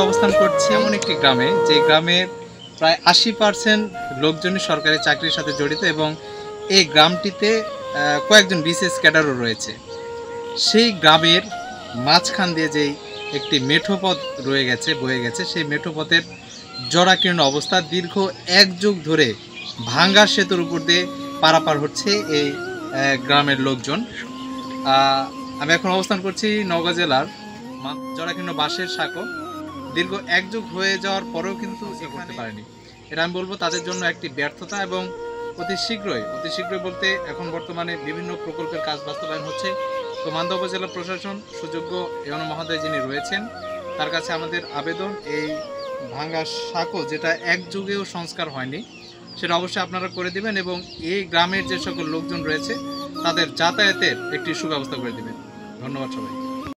অবস্থান করছি এমন একটি গ্রামে, যে গ্রামের প্রায় 80% লোকজনই সরকারি চাকরির সাথে জড়িত এবং এই গ্রামটিতে কয়েকজন বিসিএস ক্যাডারও রয়েছে। সেই গ্রামের মাঝখান দিয়ে যেই একটি মেঠোপথ বয়ে গেছে, সেই মেঠোপথের জরাকীর্ণ অবস্থা, দীর্ঘ 1 যুগ ধরে ভাঙ্গা সেতুর উপর দিয়ে পারাপার হচ্ছে এই গ্রামের লোকজন। আমি এখন অবস্থান করছি নওগাঁ জেলার জরাকীর্ণ বাঁশের সাঁকো। দীর্ঘ 1 যুগ হয়ে যাওয়ার পরেও কিন্তু করতে পারেনি। এটা আমি বলবো তাদের জন্য একটি ব্যর্থতা, এবং অতি শীঘ্রই বলতে এখন বর্তমানে বিভিন্ন প্রকল্পের কাজ বাস্তবায়ন হচ্ছে। তো মান্দা উপজেলা প্রশাসন, সুযোগ্য এওনো মহোদয় যিনি রয়েছেন, তার কাছে আমাদের আবেদন, এই ভাঙ্গা সাঁকো যেটা 1 যুগেও সংস্কার হয়নি, সেটা অবশ্যই আপনারা করে দিবেন এবং এই গ্রামের যে সকল লোকজন রয়েছে তাদের যাতায়াতের একটি সুব্যবস্থা করে দিবেন। ধন্যবাদ সবাই।